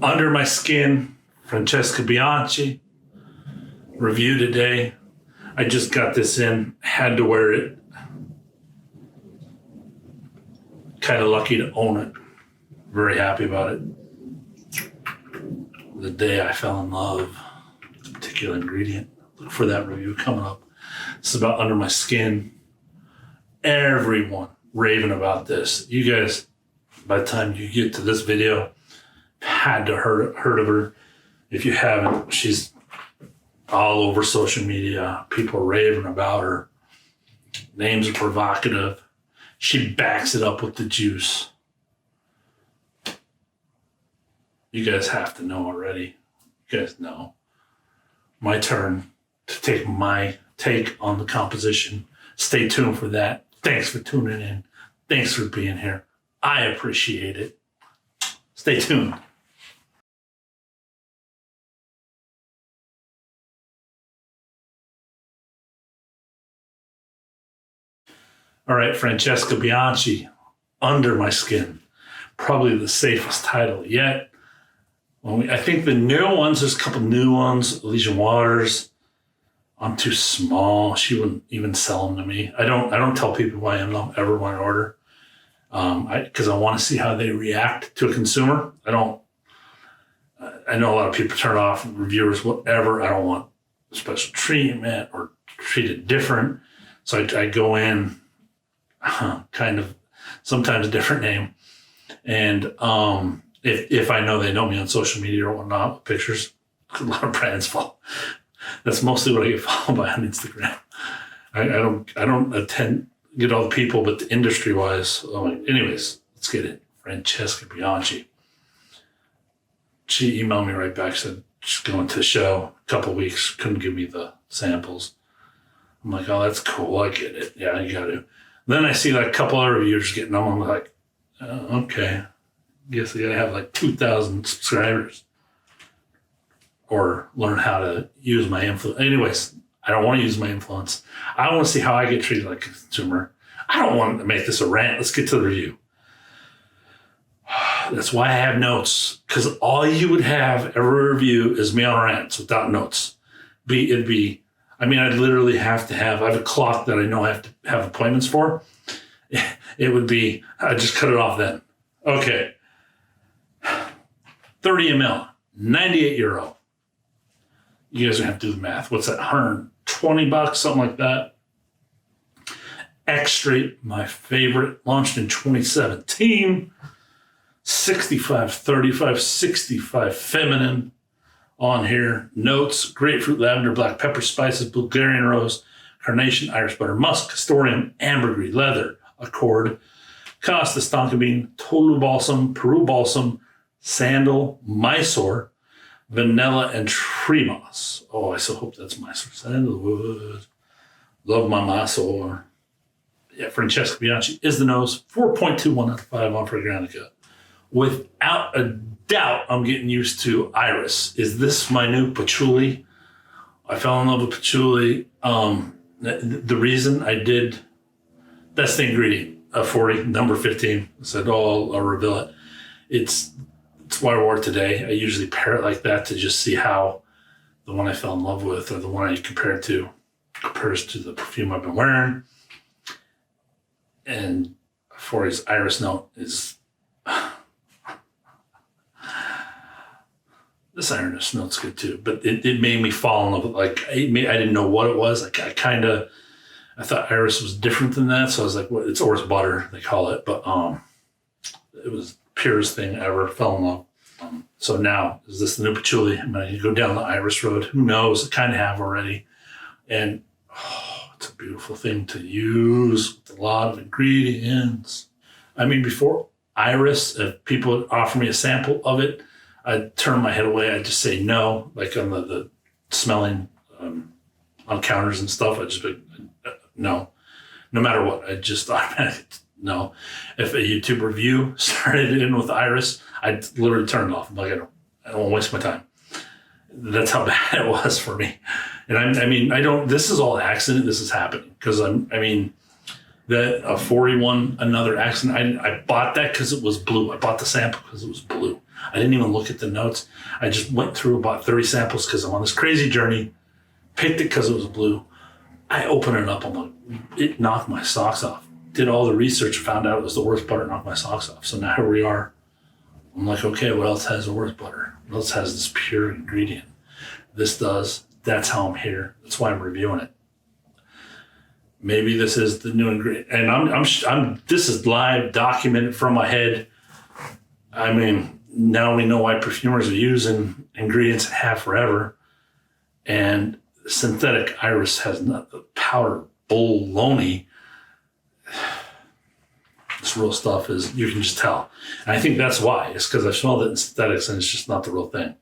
Under My Skin, Francesca Bianchi. Review today. I just got this in, had to wear it. Kind of lucky to own it. Very happy about it. The day I fell in love with a particular ingredient. Look for that review coming up. It's about Under My Skin. Everyone raving about this. You guys, by the time you get to this video, had to heard of her. If you haven't, she's all over social media. People are raving about her. Names are provocative. She backs it up with the juice. You guys have to know already. You guys know. My turn to take my take on the composition. Stay tuned for that. Thanks for tuning in. Thanks for being here. I appreciate it. Stay tuned. All right, Francesca Bianchi, Under My Skin. Probably the safest title yet. I think the new ones, there's a couple new ones. Elysian Waters. I'm too small. She wouldn't even sell them to me. I don't tell people who I am. Don't ever want to order. Because I want to see how they react to a consumer. I know a lot of people turn off, reviewers, whatever. I don't want special treatment or treated different. So I go in kind of sometimes a different name. And if I know they know me on social media or whatnot, with pictures, a lot of brands fall. That's mostly what I get followed by on Instagram. I don't get all the people, but the industry wise. Anyways, let's get it. Francesca Bianchi. She emailed me right back, said she's going to the show a couple weeks, couldn't give me the samples. I'm like, oh, that's cool. I get it. Yeah, you got to. Then I see like a couple other reviewers getting them. I'm like, oh, okay. Guess I got to have like 2,000 subscribers or learn how to use my influence. Anyways, I don't want to use my influence. I want to see how I get treated like a consumer. I don't want to make this a rant. Let's get to the review. That's why I have notes, because all you would have every review is me on rants without notes. I'd literally have to have, I have a clock that I know I have to have appointments for. It would be, I just cut it off then. Okay. 30 ml, 98 euro. You guys are going to have to do the math. What's that, $120, something like that? X-Straight, my favorite, launched in 2017. 65, 35, 65 feminine on here. Notes, grapefruit, lavender, black pepper, spices, Bulgarian rose, carnation, Irish butter, musk, castoreum, ambergris, leather, accord, Costa, tonka bean, Tolu balsam, Peru balsam, sandal, Mysore, vanilla, and tree moss. Oh, I so hope that's Mysore. Sandalwood. Love my Mysore. Yeah, Francesca Bianchi is the nose. 4.21 out of 5 on Fragrantica. Without a doubt, I'm getting used to Iris. Is this my new patchouli? I fell in love with patchouli. The reason I did, that's the ingredient. 40, number 15. I said, I'll reveal it. It's why I wore it today. I usually pair it like that to just see how the one I fell in love with or the one I compares to the perfume I've been wearing. And 40's Iris note is... This Iris note's good too, but it made me fall in love with, like, I didn't know what it was. Like, I thought Iris was different than that. So I was like, well, it's Orris butter, they call it. But it was the purest thing ever. Fell in love. So now, is this the new patchouli? I'm going to go down the Iris road. Who knows? I kind of have already. And it's a beautiful thing to use with a lot of ingredients. I mean, before Iris, if people would offer me a sample of it, I'd turn my head away. I'd just say no, like on the smelling on counters and stuff. I'd just be, no matter what. I'd just automatically no. If a YouTube review started in with Iris, I'd literally turn it off. I'm like, I don't want to waste my time. That's how bad it was for me. And this is all accident. This is happening because a 41, another accident. I bought that because it was blue. I bought the sample because it was blue. I didn't even look at the notes. I just went through about 30 samples because I'm on this crazy journey. Picked it because it was blue. I opened it up. I'm like, it knocked my socks off. Did all the research, found out it was the worst butter, knocked my socks off. So now here we are. I'm like, okay, what else has the worst butter? What else has this pure ingredient? This does. That's how I'm here. That's why I'm reviewing it. Maybe this is the new ingredient. And I'm this is live, documented from my head. I mean, now we know why perfumers are using ingredients that have forever. And synthetic iris has not the powder baloney. This real stuff is, you can just tell. And I think that's why. It's because I've smelled it in synthetics and it's just not the real thing.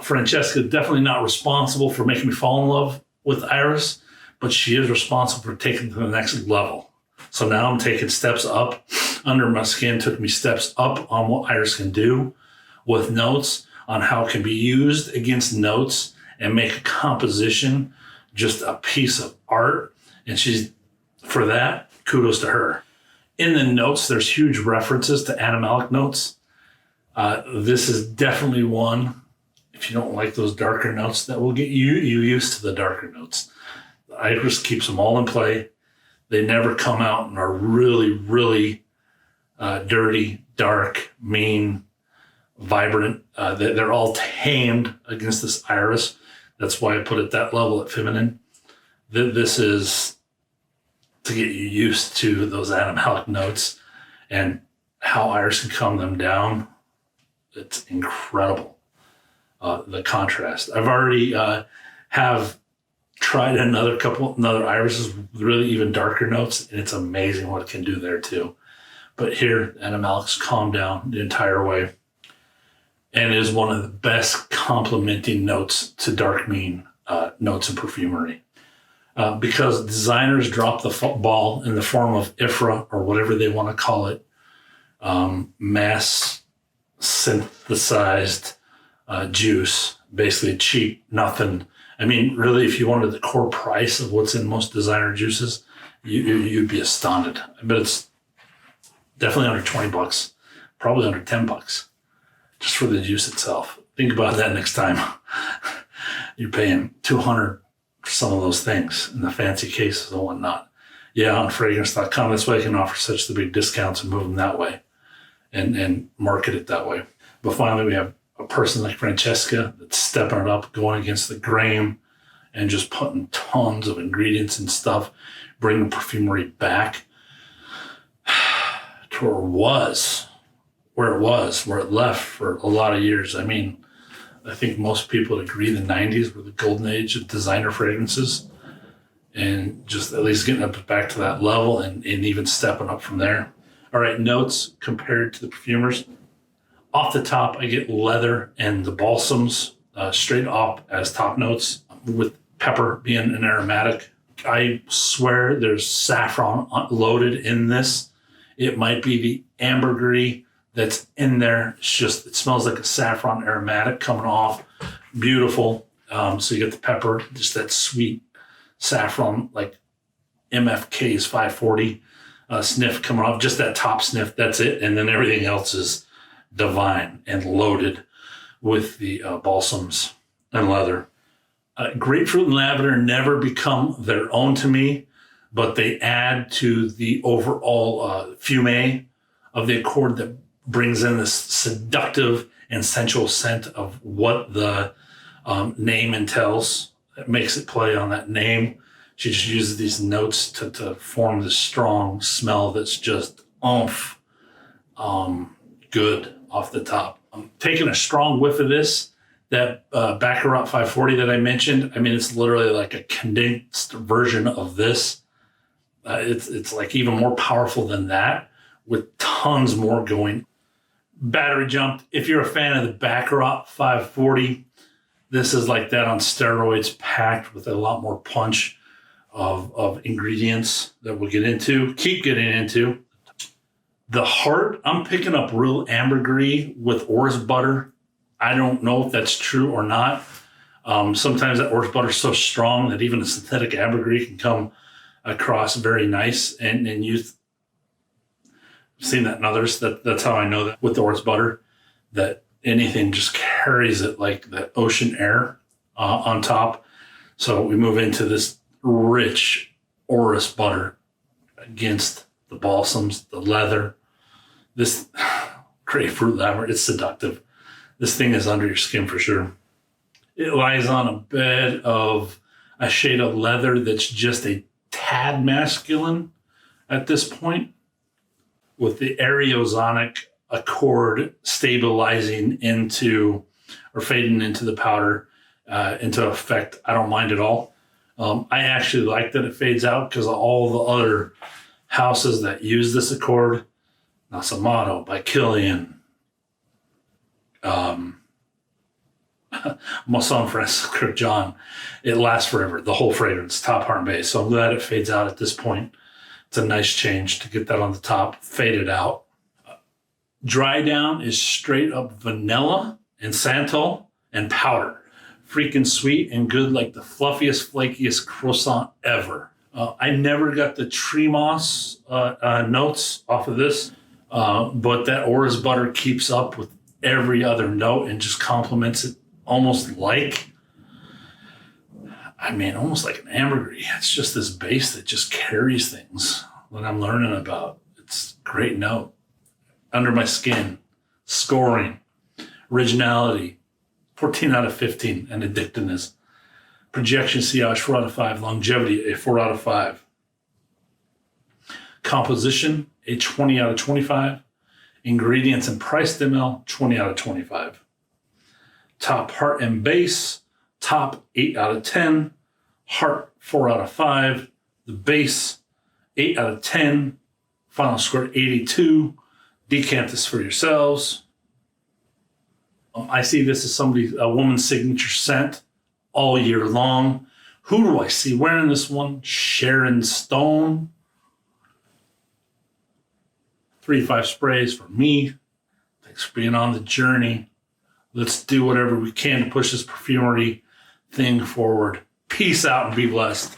Francesca, definitely not responsible for making me fall in love with iris, but she is responsible for taking it to the next level. So now I'm taking steps up under my skin, took me steps up on what iris can do with notes, on how it can be used against notes and make a composition just a piece of art. And she's, for that, kudos to her. In the notes, there's huge references to animalic notes. This is definitely one, if you don't like those darker notes, that will get you used to the darker notes. The iris keeps them all in play. They never come out and are really, really dirty, dark, mean, vibrant. They're all tamed against this iris. That's why I put it that level at feminine. This is to get you used to those animalic notes and how iris can calm them down. It's incredible, the contrast. I've already have tried another irises with really even darker notes, and it's amazing what it can do there too. But here, animalics calm down the entire way, and is one of the best complementing notes to dark mean notes in perfumery. Because designers drop the ball in the form of IFRA, or whatever they want to call it, mass synthesized juice, basically cheap, nothing. I mean, really, if you wanted the core price of what's in most designer juices, you'd be astounded. I bet it's definitely under 20 bucks, probably under 10 bucks, just for the juice itself. Think about that next time. You're paying $200 for some of those things in the fancy cases and whatnot. Yeah, on fragrance.com, that's why I can offer such the big discounts and move them that way and market it that way. But finally, we have a person like Francesca that's stepping it up, going against the grain and just putting tons of ingredients and stuff, bringing perfumery back to where it left for a lot of years. I mean, I think most people would agree the 90s were the golden age of designer fragrances, and just at least getting up back to that level and even stepping up from there. All right, notes compared to the perfumers. Off the top, I get leather and the balsams straight off as top notes, with pepper being an aromatic. I swear there's saffron loaded in this. It might be the ambergris that's in there. It's just, it smells like a saffron aromatic coming off. Beautiful. So you get the pepper, just that sweet saffron, like MFK's 540 sniff coming off. Just that top sniff, that's it. And then everything else is divine and loaded with the balsams and leather. Grapefruit and lavender never become their own to me, but they add to the overall fume of the accord that brings in this seductive and sensual scent of what the name entails. It makes it play on that name. She just uses these notes to form this strong smell that's just oomph, good off the top. I'm taking a strong whiff of this. That Baccarat 540 that I mentioned, I mean, it's literally like a condensed version of this. It's like even more powerful than that, with tons more going. Battery jumped. If you're a fan of the Baccarat 540, this is like that on steroids, packed with a lot more punch of ingredients that we'll keep getting into. The heart, I'm picking up real ambergris with orris butter. I don't know if that's true or not. Sometimes that orris butter is so strong that even a synthetic ambergris can come across very nice. And you've seen that in others. That's how I know that with the orris butter, that anything just carries it like that ocean air on top. So we move into this rich orris butter against the balsams, the leather. This grapefruit lavender, it's seductive. This thing is under your skin for sure. It lies on a bed of a shade of leather that's just a tad masculine at this point, with the aerosonic accord stabilizing into or fading into the powder into effect. I don't mind at all. I actually like that it fades out because of all the other houses that use this accord. Nasamato by Killian, Masson, Francesca, John. It lasts forever, the whole fragrance, top, heart, and base. So I'm glad it fades out at this point. It's a nice change to get that on the top, faded out. Dry down is straight up vanilla and santal and powder. Freaking sweet and good, like the fluffiest, flakiest croissant ever. I never got the tree moss notes off of this, but that orris butter keeps up with every other note and just complements it almost like an ambergris. It's just this base that just carries things that I'm learning about. It's a great note. Under my skin, scoring, originality, 14 out of 15, and addictiveness. Projection, sillage, 4 out of 5. Longevity, a 4 out of 5. Composition, a 20 out of 25. Ingredients and price ml, 20 out of 25. Top, heart, and base, top, 8 out of 10. Heart, 4 out of 5. The base, 8 out of 10. Final score, 82. Decant this for yourselves. I see this as a woman's signature scent all year long. Who do I see wearing this one? Sharon Stone. 3-5 sprays for me. Thanks for being on the journey. Let's do whatever we can to push this perfumery thing forward. Peace out and be blessed.